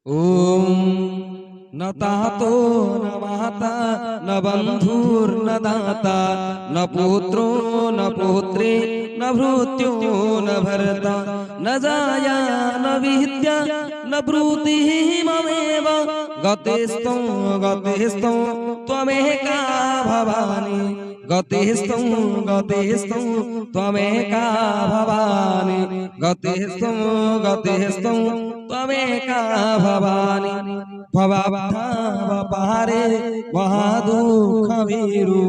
ओम न तातो न माता न बंधुर्न दाता न पुत्रो न पुत्री न भृत्यो न भर्ता न जाया न विद्या न ब्रूतिः ममेव गतिस्तौ त्वमेका भवानी गतिस्तौ त्वमेका भवानी गतिस्तौ त्वमेका भवानी भवभवपारे महादुःखभीरु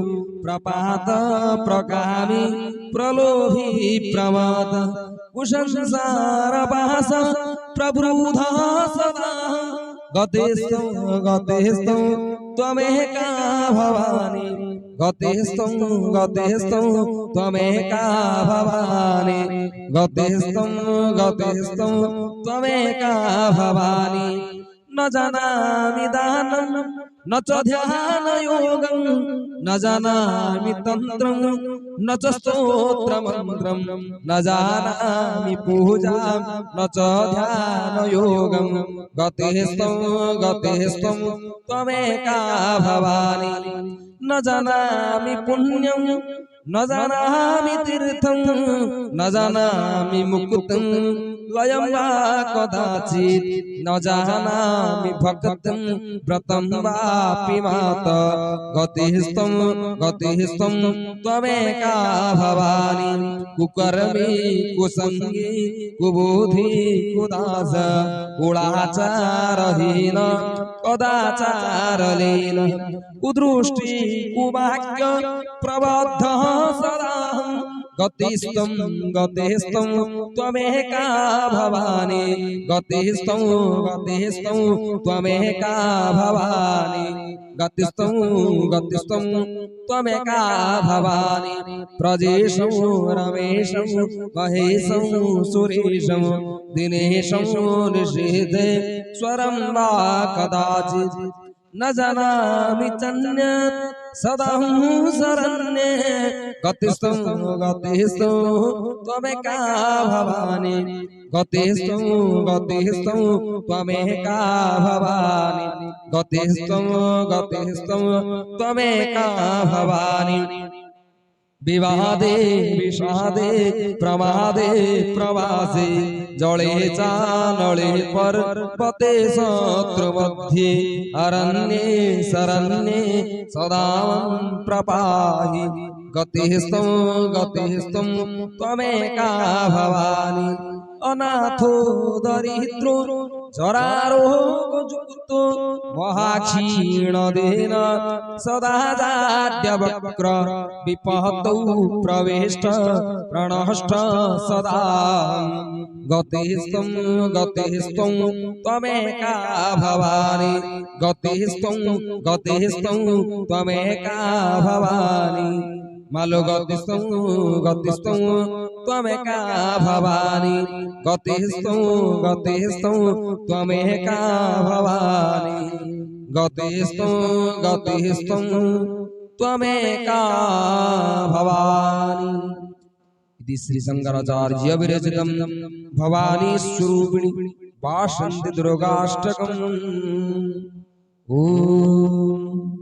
प्रपात प्रगामी प्रलोभी प्रमाद कुसंसारपाश प्रबृध सदा गतिस्तौ त्वमेका भवानी गतिस्तौ त्वमेका भवानी गतिस्तौ त्वमेका भवानी न जानामि दानं न च ध्यानयोगं न जानामि तन्त्रं न च स्तोत्रमन्त्रं न जानामि पूजां न च ध्यानयोगं गतिस्तौ त्वमेका भवानी न जानामि पुण्यं न जानामि तीर्थं न जानामि मुक्तं लयं वा कदाचित् न जानामि भक्तं व्रतं वापि माता गतिस्तौ त्वमेका भवानी कुकर्मी कुसंगी कुबुद्धि कुदास कुलाचारहीन कदाचारलीन कुदृष्टि कुवाक्य प्रबद्ध सदा गतिस्तौ त्वमेका भवानी गतिस्तौ त्वमेका भवानी गतिस्तौ त्वमेका भवानी प्रजेशं रमेशं महेशं सुरेशं दिनेशं निषेधे स्वरं वा कदाचित् न जानामि चन्यत् सदा शरण्ये गतिस्तौ त्वमेका भवानी गतिस्तौ त्वमेका भवानी गतिस्तौ त्वमेका भवानी विवादे विषादे प्रमादे प्रवासे जले चानले पर्वते शत्रुमध्ये अरण्ये शरण्ये सदा प्रपाहि गतिस्तौ त्वमेका भवानी अनाथो दरिद्रो जरारोगयुक्तो महाक्षीणदेन सदा जाड्यवक्र विपत्तौ प्रविष्ट प्रणष्ट सदा गतिस्तौ त्वमेका भवानी गतिस्तौ त्वमेका भवानी मालो गतिस्तौ त्वमेका भवानी गतिस्तौ त्वमेका भवानी गतिस्तौ त्वमेका भवानी। इति श्री शंकराचार्य विरचितं भवानी स्वरूपिणी वासन्ति दुर्गाष्टकम्। ओम।